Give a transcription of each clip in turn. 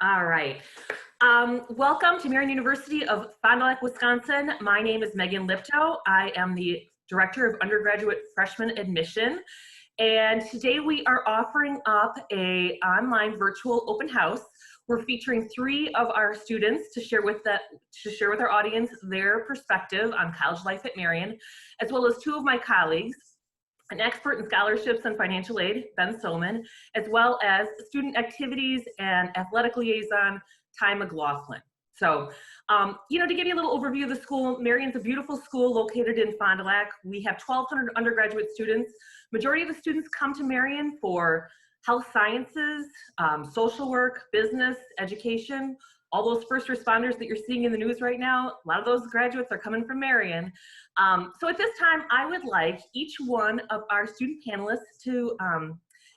All right. Welcome to Marion University of Fond du Lac, Wisconsin. My name is Megan Liptow. I am the Director of Undergraduate Freshman Admission. And today we are offering up a online virtual open house. We're featuring 3 of our students to share with our audience their perspective on college life at Marion, as well as 2 of my colleagues, an expert in scholarships and financial aid, Ben Soman, as well as student activities and athletic liaison, Ty McLaughlin. So, to give you a little overview of the school, Marion's a beautiful school located in Fond du Lac. We have 1,200 undergraduate students. Majority of the students come to Marion for health sciences, social work, business, education. All those first responders that you're seeing in the news right now, a lot of those graduates are coming from Marion. So at this time, I would like each one of our student panelists to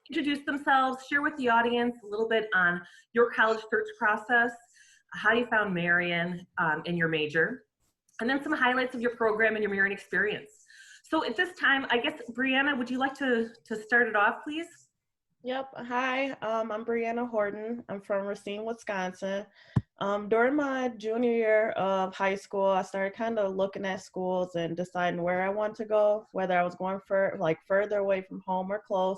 introduce themselves, share with the audience a little bit on your college search process, how you found Marion in your major, and then some highlights of your program and your Marion experience. So at this time, I guess, Brianna, would you like to start it off, please? Yep. Hi, I'm Brianna Horton. I'm from Racine, Wisconsin. During my junior year of high school, I started kind of looking at schools and deciding where I want to go, whether I was going further away from home or close.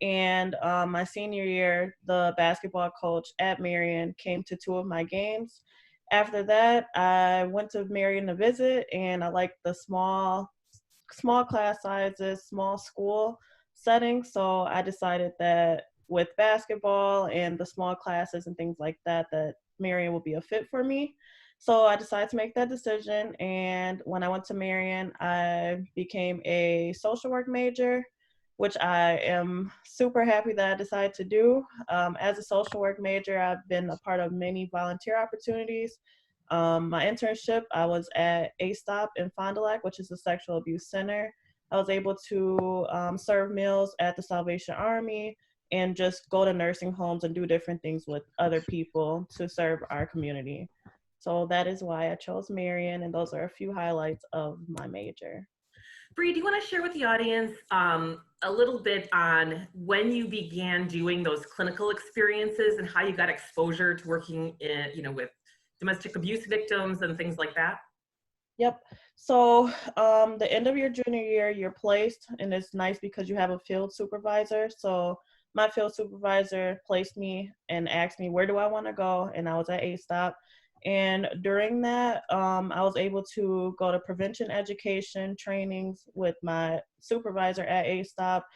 And my senior year, the basketball coach at Marion came to 2 of my games. After that, I went to Marion to visit, and I liked the small class sizes, small school setting. So I decided that with basketball and the small classes and things like that, that Marion would be a fit for me. So I decided to make that decision. And when I went to Marion, I became a social work major, which I am super happy that I decided to do. As a social work major, I've been a part of many volunteer opportunities. My internship, I was at A-Stop in Fond du Lac, which is a sexual abuse center. I was able to serve meals at the Salvation Army and just go to nursing homes and do different things with other people to serve our community. So that is why I chose Marion, and those are a few highlights of my major. Bree, do you want to share with the audience a little bit on when you began doing those clinical experiences and how you got exposure to working with domestic abuse victims and things like that? Yep. So the end of your junior year, you're placed, and it's nice because you have a field supervisor. So my field supervisor placed me and asked me, where do I want to go? And I was at A-Stop. And during that, I was able to go to prevention education trainings with my supervisor at A-Stop.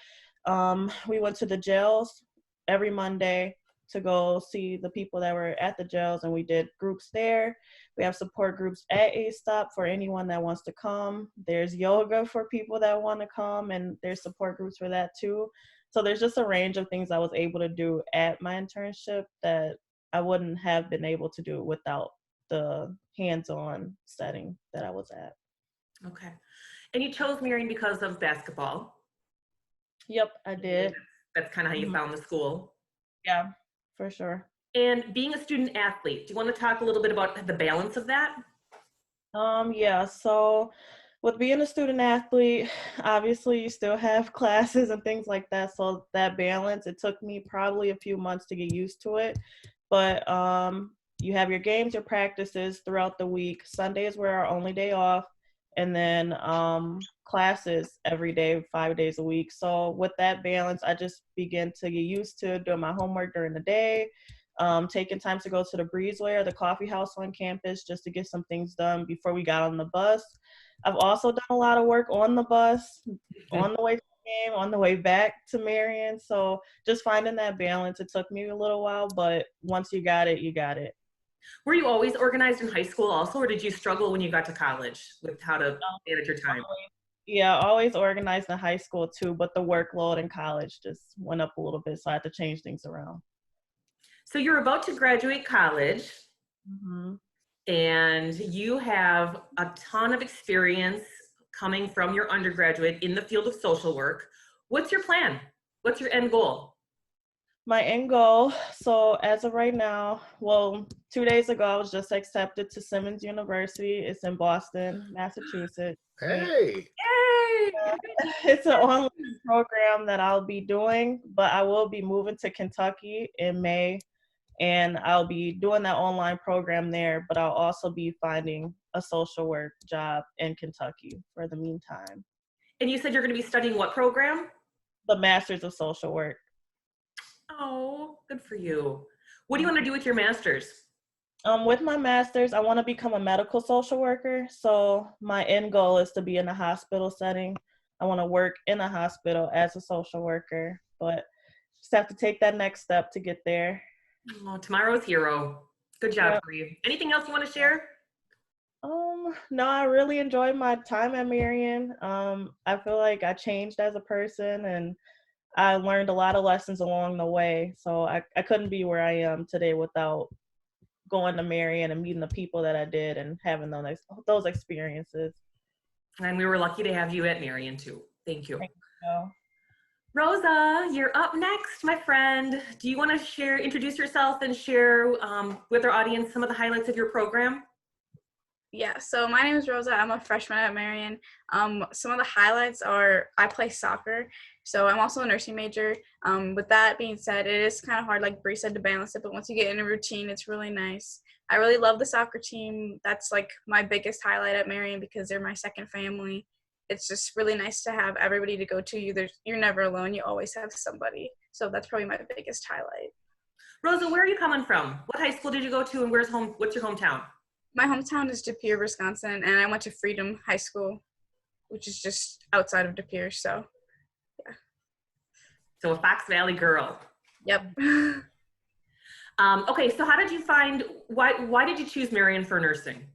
We went to the jails every Monday to go see the people that were at the jails, and we did groups there. We have support groups at A-Stop for anyone that wants to come. There's yoga for people that want to come, and there's support groups for that too. So there's just a range of things I was able to do at my internship that I wouldn't have been able to do without the hands-on setting that I was at. Okay. And you chose Marion because of basketball? Yep, I did. That's kind of how you found the school? Yeah, for sure. And being a student athlete, do you want to talk a little bit about the balance of that? Yeah, so with being a student athlete, obviously you still have classes and things like that. So that balance, it took me probably a few months to get used to it. But you have your games, your practices throughout the week. Sundays were our only day off. And then classes every day, 5 days a week. So with that balance, I just began to get used to doing my homework during the day, taking time to go to the Breezeway or the coffee house on campus just to get some things done before we got on the bus. I've also done a lot of work on the bus, on the way to the game, on the way back to Marion. So just finding that balance, it took me a little while, but once you got it, you got it. Were you always organized in high school also, or did you struggle when you got to college with how to manage your time? Yeah, always organized in high school too, but the workload in college just went up a little bit, so I had to change things around. So you're about to graduate college, and you have a ton of experience coming from your undergraduate in the field of social work. What's your plan? What's your end goal? My end goal, so as of right now, well, 2 days ago, I was just accepted to Simmons University. It's in Boston, Massachusetts. Hey! Yay! It's an online program that I'll be doing, but I will be moving to Kentucky in May. and I'll be doing that online program there, but I'll also be finding a social work job in Kentucky for the meantime. And you said you're going to be studying what program? The Master's of Social Work. Oh, good for you. What do you want to do with your master's? With my master's, I want to become a medical social worker. So my end goal is to be in a hospital setting. I want to work in a hospital as a social worker, but just have to take that next step to get there. Oh, tomorrow's hero. Good job Yep. for you. Anything else you want to share? No, I really enjoyed my time at Marion. I feel like I changed as a person and I learned a lot of lessons along the way. So I couldn't be where I am today without going to Marion and meeting the people that I did and having those experiences. And we were lucky to have you at Marion too. Thank you. Thank you. Rosa, you're up next, my friend. Do you want to introduce yourself and share with our audience some of the highlights of your program? Yeah, so my name is Rosa. I'm a freshman at Marion. Some of the highlights are I play soccer, so I'm also a nursing major. With that being said, it is kind of hard, like Bree said, to balance it, but once you get in a routine, it's really nice. I really love the soccer team. That's like my biggest highlight at Marion because they're my second family. It's just really nice to have everybody to go to. You're never alone. You always have somebody. So that's probably my biggest highlight. Rosa, where are you coming from? What high school did you go to and what's your hometown? My hometown is De Pere, Wisconsin, and I went to Freedom High School, which is just outside of De Pere, so yeah. So a Fox Valley girl. Yep. Okay, so why did you choose Marion for nursing?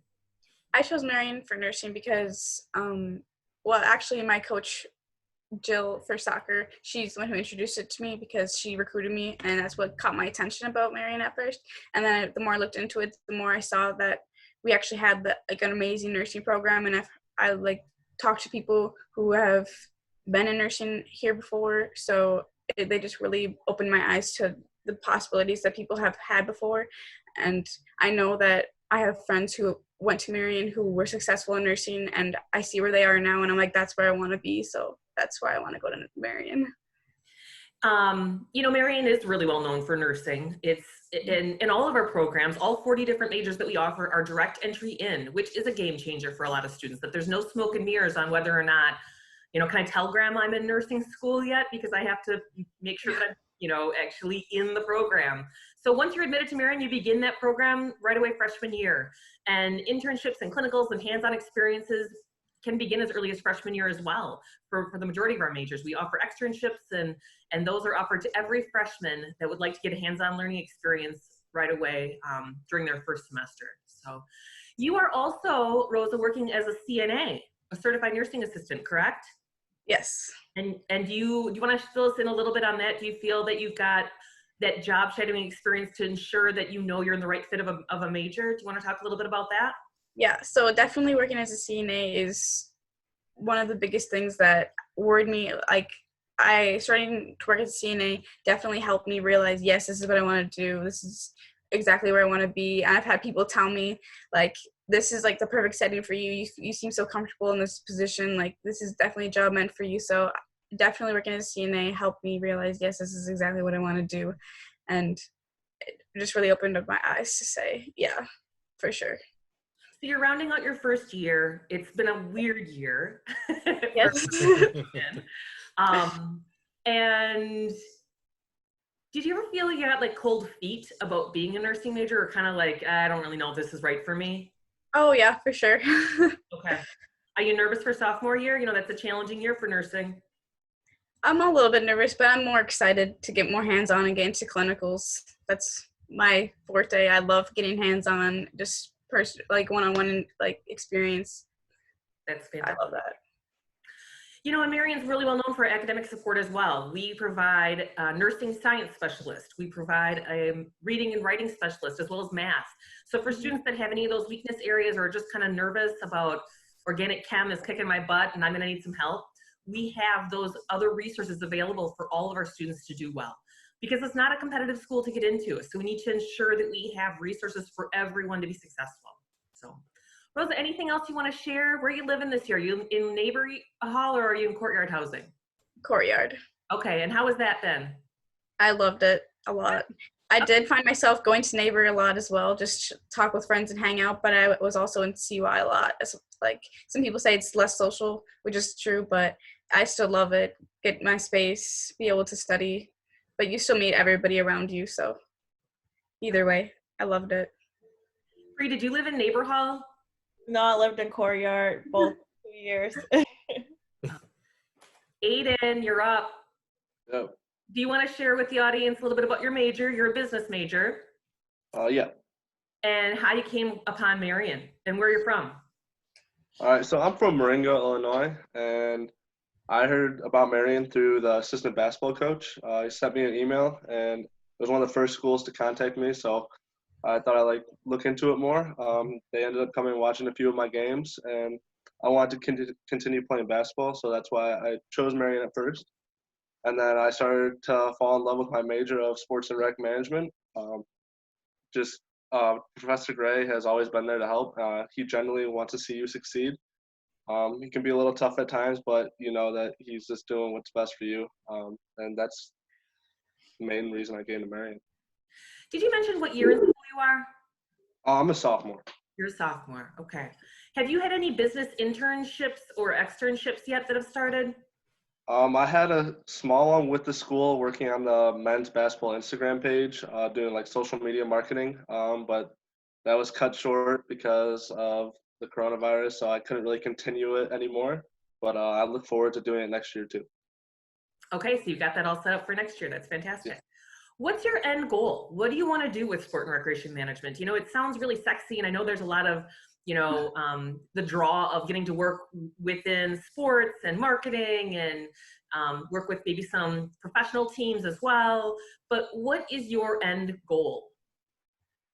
I chose Marion for nursing because, actually my coach, Jill, for soccer, she's the one who introduced it to me because she recruited me, and that's what caught my attention about Marion at first. And then the more I looked into it, the more I saw that we actually had an amazing nursing program, and I talked to people who have been in nursing here before, so they just really opened my eyes to the possibilities that people have had before. And I know that I have friends who went to Marion who were successful in nursing, and I see where they are now, and I'm like, that's where I want to be, so that's why I want to go to Marion. Marion is really well known for nursing. It's in all of our programs, all 40 different majors that we offer are direct entry in, which is a game changer for a lot of students, that there's no smoke and mirrors on whether or not, can I tell grandma I'm in nursing school yet? Because I have to make sure that I'm, actually in the program. So once you're admitted to Marion, you begin that program right away freshman year. And internships and clinicals and hands-on experiences can begin as early as freshman year as well. For the majority of our majors, we offer externships and those are offered to every freshman that would like to get a hands-on learning experience right away during their first semester. So you are also, Rosa, working as a CNA, a certified nursing assistant, correct? Yes. And do you want to fill us in a little bit on that? Do you feel that you've got that job shadowing experience to ensure that you're in the right fit of a major? Do you want to talk a little bit about that? Yeah, so definitely working as a CNA is one of the biggest things that worried me. Like, starting to work as a CNA definitely helped me realize, yes, this is what I want to do. This is exactly where I want to be. And I've had people tell me, like, this is like the perfect setting for you. You seem so comfortable in this position. Like, this is definitely a job meant for you. So definitely working as a CNA helped me realize, yes, this is exactly what I want to do. And it just really opened up my eyes to say, yeah, for sure. So you're rounding out your first year. It's been a weird year. Yes. And did you ever feel you had like cold feet about being a nursing major, or kind of like, I don't really know if this is right for me? Oh yeah, for sure. Okay. Are you nervous for sophomore year? That's a challenging year for nursing. I'm a little bit nervous, but I'm more excited to get more hands-on and get into clinicals. That's my forte. I love getting hands-on, just one-on-one experience. That's fantastic. I love that. And Marion's really well known for academic support as well. We provide a nursing science specialist. We provide a reading and writing specialist as well as math. So for students that have any of those weakness areas or are just kind of nervous about organic chem is kicking my butt and I'm going to need some help, we have those other resources available for all of our students to do well. Because it's not a competitive school to get into. So we need to ensure that we have resources for everyone to be successful. So, Rosa, anything else you want to share? Where are you living this year? Are you in Neighbor Hall or are you in Courtyard housing? Courtyard. Okay, and how has that been? I loved it. a lot. I did find myself going to Neighbor a lot as well, just talk with friends and hang out, but I was also in CY a lot. Like, some people say it's less social, which is true, but I still love it. Get my space, be able to study, but you still meet everybody around you, so either way, I loved it. Bree, did you live in Neighbor Hall? No, I lived in Courtyard both 2 years. Aiden, you're up. Yep. Do you want to share with the audience a little bit about your major? You're a business major. Yeah. And how you came upon Marion and where you're from. All right. So I'm from Maringa, Illinois, and I heard about Marion through the assistant basketball coach. He sent me an email, and it was one of the first schools to contact me. So I thought I'd look into it more. They ended up coming and watching a few of my games, and I wanted to continue playing basketball. So that's why I chose Marion at first. And then I started to fall in love with my major of sports and rec management. Professor Gray has always been there to help. He generally wants to see you succeed. He can be a little tough at times, but you know that he's just doing what's best for you. And that's the main reason I came to Marion. Did you mention what year in school you are? I'm a sophomore. You're a sophomore, okay. Have you had any business internships or externships yet that have started? I had a small one with the school working on the men's basketball Instagram page, doing social media marketing, but that was cut short because of the coronavirus, so I couldn't really continue it anymore, but I look forward to doing it next year too. Okay, so you've got that all set up for next year. That's fantastic. Yeah. What's your end goal? What do you want to do with sport and recreation management? You know, it sounds really sexy, and I know there's a lot of, the draw of getting to work within sports and marketing and work with maybe some professional teams as well. But what is your end goal?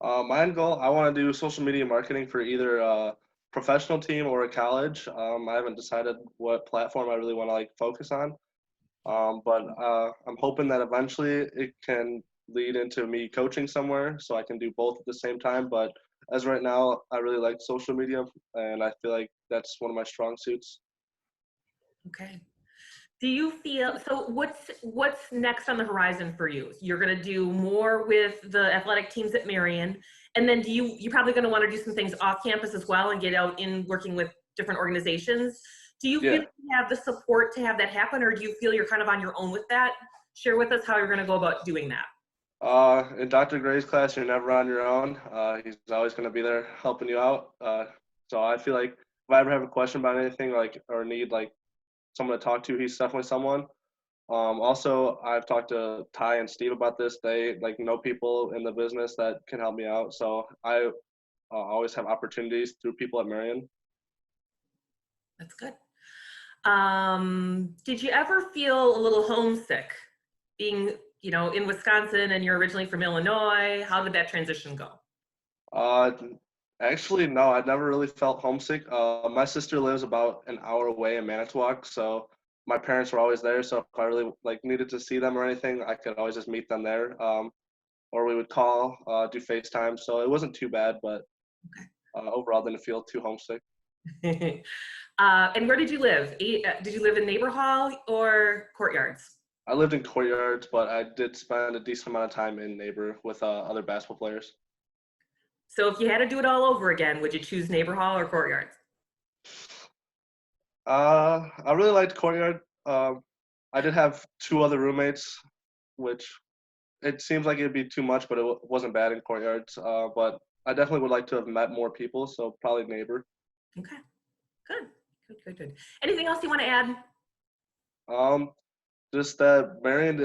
My end goal, I want to do social media marketing for either a professional team or a college. I haven't decided what platform I really want to focus on. But I'm hoping that eventually it can lead into me coaching somewhere so I can do both at the same time. But as right now, I really like social media, and I feel like that's one of my strong suits. Okay. Do you feel, so what's next on the horizon for you? You're going to do more with the athletic teams at Marion, and then you're probably going to want to do some things off campus as well and get out in working with different organizations. Do you feel you have the support to have that happen, or do you feel you're kind of on your own with that? Share with us how you're going to go about doing that. In Dr. Gray's class, you're never on your own. He's always going to be there helping you out. So I feel like if I ever have a question about anything or need someone to talk to, he's definitely someone. Also, I've talked to Ty and Steve about this. They know people in the business that can help me out. So I always have opportunities through people at Marion. That's good. Did you ever feel a little homesick being, in Wisconsin and you're originally from Illinois? How did that transition go? Actually, no, I never really felt homesick. My sister lives about an hour away in Manitowoc, so my parents were always there. So if I really needed to see them or anything, I could always just meet them there. Or we would call, do FaceTime. So it wasn't too bad, but overall didn't feel too homesick. And where did you live? Did you live in Neighbor Hall or Courtyards? I lived in Courtyards, but I did spend a decent amount of time in Neighbor with other basketball players. So if you had to do it all over again, would you choose Neighbor Hall or Courtyards? I really liked Courtyard. I did have 2 other roommates, which it seems like it'd be too much, but it wasn't bad in Courtyards. But I definitely would like to have met more people, so probably Neighbor. Okay, good. Anything else you want to add? Just that Marion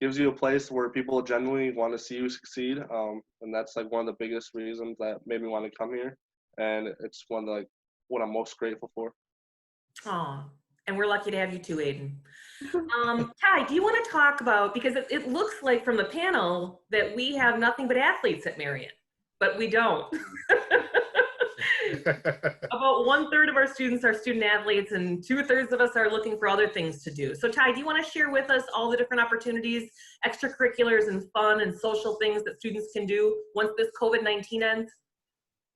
gives you a place where people genuinely want to see you succeed, and that's one of the biggest reasons that made me want to come here, and it's one of what I'm most grateful for. Oh, and we're lucky to have you too, Aiden. Ty, do you want to talk about, because it looks like from the panel that we have nothing but athletes at Marion, but we don't. About 1/3 of our students are student athletes and 2/3 of us are looking for other things to do. So Ty, do you want to share with us all the different opportunities, extracurriculars and fun and social things that students can do once this COVID-19 ends?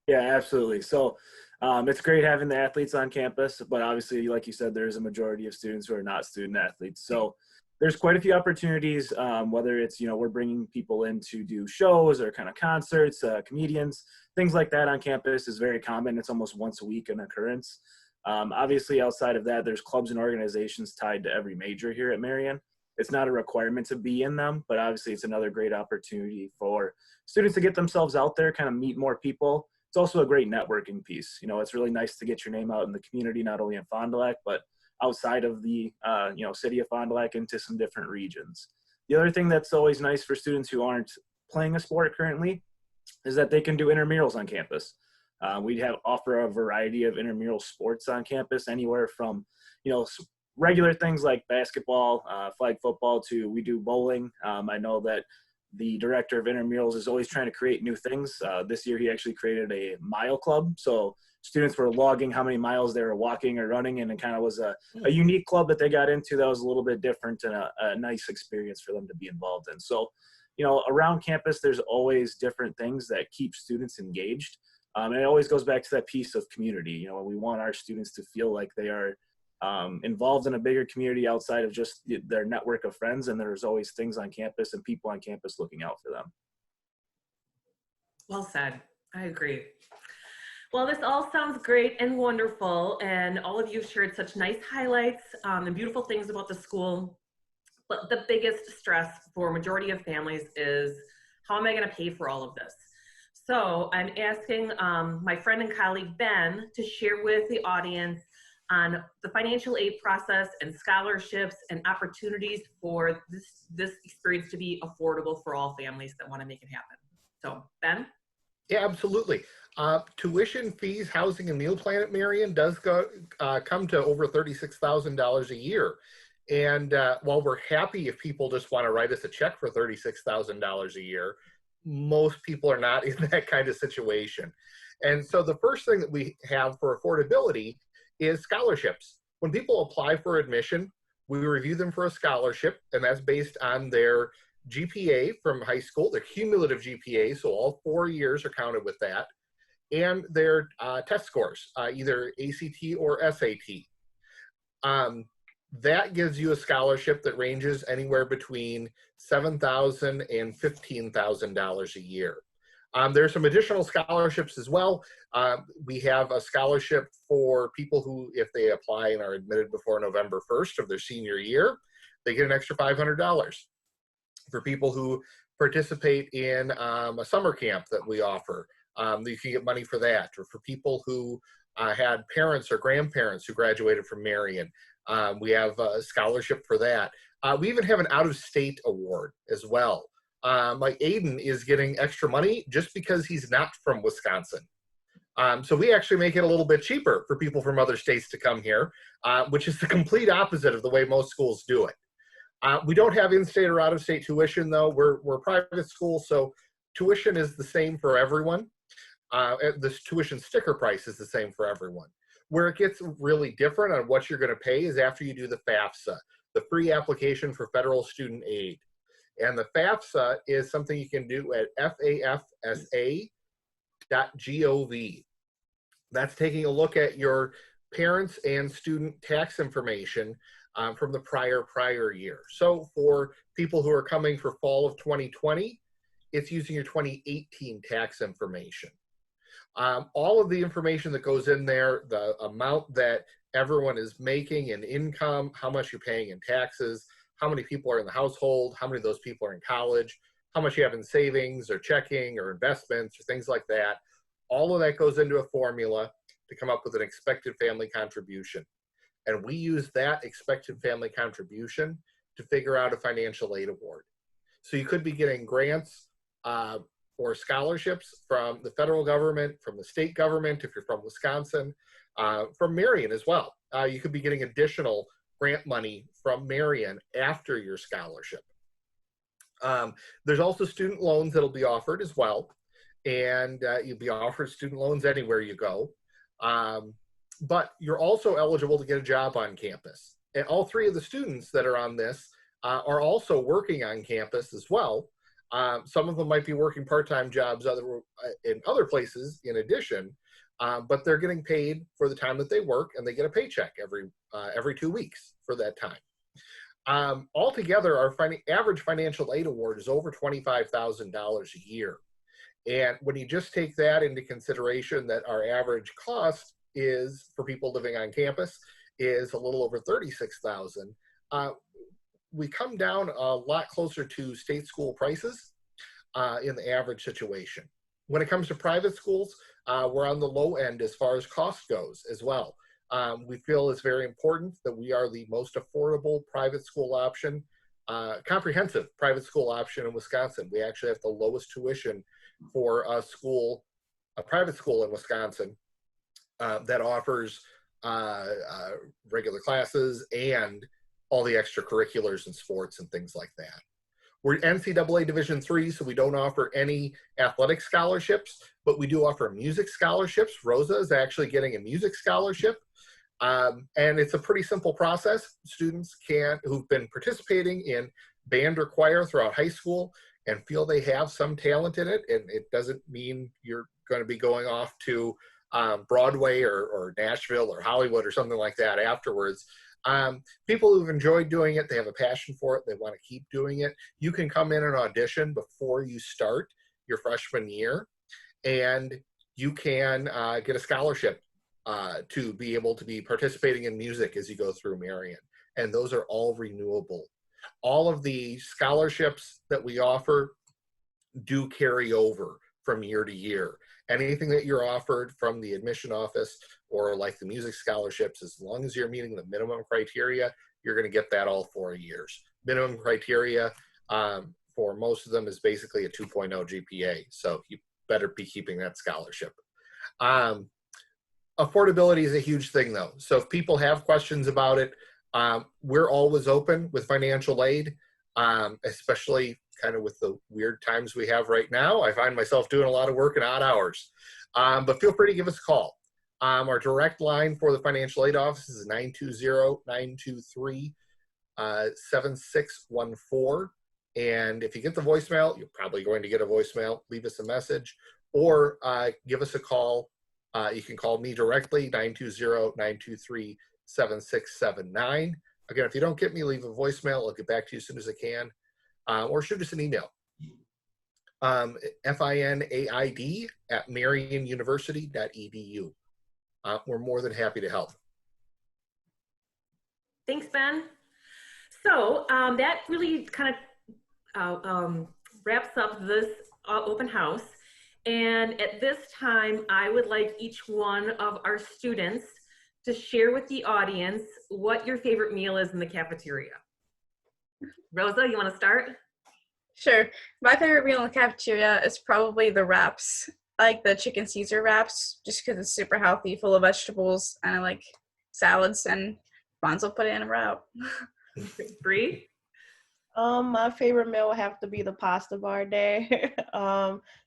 Yeah, absolutely. So it's great having the athletes on campus, but obviously, like you said, there's a majority of students who are not student athletes. So there's quite a few opportunities, whether it's, we're bringing people in to do shows or kind of concerts, comedians, things like that on campus is very common. It's almost once a week an occurrence. Obviously, outside of that, there's clubs and organizations tied to every major here at Marion. It's not a requirement to be in them, but obviously it's another great opportunity for students to get themselves out there, kind of meet more people. It's also a great networking piece. It's really nice to get your name out in the community, not only in Fond du Lac, but outside of the, city of Fond du Lac into some different regions. The other thing that's always nice for students who aren't playing a sport currently is that they can do intramurals on campus. We offer a variety of intramural sports on campus, anywhere from, regular things like basketball, flag football, to we do bowling. I know that the director of intramurals is always trying to create new things. This year he actually created a mile club. So students were logging how many miles they were walking or running, and it kind of was a unique club that they got into that was a little bit different and a nice experience for them to be involved in. So, around campus, there's always different things that keep students engaged. And it always goes back to that piece of community. We want our students to feel like they are involved in a bigger community outside of just their network of friends, and there's always things on campus and people on campus looking out for them. Well said. I agree. Well, this all sounds great and wonderful, and all of you shared such nice highlights and beautiful things about the school. But the biggest stress for a majority of families is, how am I going to pay for all of this? So I'm asking my friend and colleague Ben to share with the audience on the financial aid process and scholarships and opportunities for this experience to be affordable for all families that want to make it happen. So, Ben? Yeah, absolutely. Tuition, fees, housing, and meal plan at Marion does come to over $36,000 a year. And while we're happy if people just want to write us a check for $36,000 a year, most people are not in that kind of situation. And so the first thing that we have for affordability is scholarships. When people apply for admission, we review them for a scholarship, and that's based on their GPA from high school, their cumulative GPA, so all 4 years are counted with that, and their test scores, either ACT or SAT. That gives you a scholarship that ranges anywhere between $7,000 and $15,000 a year. There are some additional scholarships as well. We have a scholarship for people who, if they apply and are admitted before November 1st of their senior year, they get an extra $500. For people who participate in a summer camp that we offer, you can get money for that. Or for people who had parents or grandparents who graduated from Marion, we have a scholarship for that. We even have an out-of-state award as well. Like Aiden is getting extra money just because he's not from Wisconsin. So we actually make it a little bit cheaper for people from other states to come here, which is the complete opposite of the way most schools do it. We don't have in-state or out-of-state tuition, though. We're a private school, so tuition is the same for everyone. The tuition sticker price is the same for everyone. Where it gets really different on what you're going to pay is after you do the FAFSA, the free application for federal student aid. And the FAFSA is something you can do at fafsa.gov. That's taking a look at your parents' and student tax information from the prior year. So for people who are coming for fall of 2020, it's using your 2018 tax information. All of the information that goes in there, the amount that everyone is making in income, how much you're paying in taxes, how many people are in the household, how many of those people are in college, how much you have in savings or checking or investments or things like that. All of that goes into a formula to come up with an expected family contribution. And we use that expected family contribution to figure out a financial aid award. So you could be getting grants or scholarships from the federal government, from the state government, if you're from Wisconsin, from Marion as well. You could be getting additional grant money from Marion after your scholarship. There's also student loans that'll be offered as well. And you'll be offered student loans anywhere you go. But you're also eligible to get a job on campus. And all three of the students that are on this are also working on campus as well. Some of them might be working part-time jobs in other places in addition, but they're getting paid for the time that they work, and they get a paycheck every 2 weeks for that time. Altogether, our average financial aid award is over $25,000 a year. And when you just take that into consideration, that our average cost is for people living on campus is a little over $36,000, we come down a lot closer to state school prices in the average situation. When it comes to private schools, we're on the low end as far as cost goes as well. We feel it's very important that we are the most affordable private school option, comprehensive private school option in Wisconsin. We actually have the lowest tuition for a private school in Wisconsin that offers regular classes and all the extracurriculars and sports and things like that. We're NCAA Division III, so we don't offer any athletic scholarships, but we do offer music scholarships. Rosa is actually getting a music scholarship. And it's a pretty simple process. Students who've been participating in band or choir throughout high school and feel they have some talent in it, and it doesn't mean you're going to be going off to Broadway or Nashville or Hollywood or something like that afterwards. People who've enjoyed doing it, they have a passion for it, they want to keep doing it. You can come in and audition before you start your freshman year, and you can get a scholarship to be able to be participating in music as you go through Marion. And those are all renewable. All of the scholarships that we offer do carry over from year to year. Anything that you're offered from the admission office or like the music scholarships, as long as you're meeting the minimum criteria, you're going to get that all 4 years. Minimum criteria for most of them is basically a 2.0 GPA. So you better be keeping that scholarship. Affordability is a huge thing though. So if people have questions about it, we're always open with financial aid, especially kind of with the weird times we have right now. I find myself doing a lot of work in odd hours, but feel free to give us a call. Our direct line for the financial aid office is 920-923-7614. And if you get the voicemail, you're probably going to get a voicemail. Leave us a message or give us a call. You can call me directly, 920-923-7679. Again, if you don't get me, leave a voicemail. I'll get back to you as soon as I can. Or shoot us an email. FINAID@marionuniversity.edu. We're more than happy to help. Thanks, Ben. So that really kind of wraps up this open house. And at this time, I would like each one of our students to share with the audience what your favorite meal is in the cafeteria. Rosa, you want to start? Sure. My favorite meal in the cafeteria is probably the wraps. I like the chicken Caesar wraps just because it's super healthy, full of vegetables, and I like salads, and Bonzo put it in a wrap. Bree? My favorite meal would have to be the pasta bar day.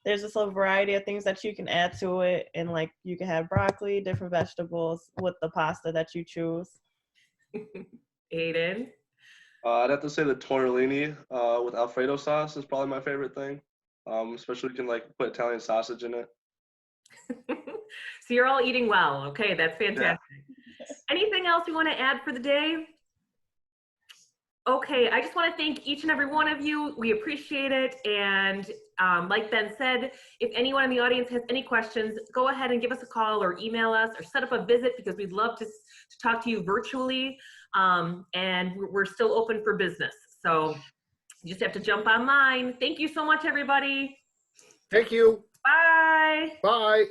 There's just a variety of things that you can add to it, and like you can have broccoli, different vegetables with the pasta that you choose. Aiden? I'd have to say the tortellini with Alfredo sauce is probably my favorite thing. Especially you can like put Italian sausage in it. So you're all eating well. Okay, that's fantastic. Yeah. Anything else you want to add for the day? Okay, I just want to thank each and every one of you. We appreciate it. And like Ben said, if anyone in the audience has any questions, go ahead and give us a call or email us or set up a visit, because we'd love to talk to you virtually. And we're still open for business. So you just have to jump online. Thank you so much, everybody. Thank you. Bye. Bye.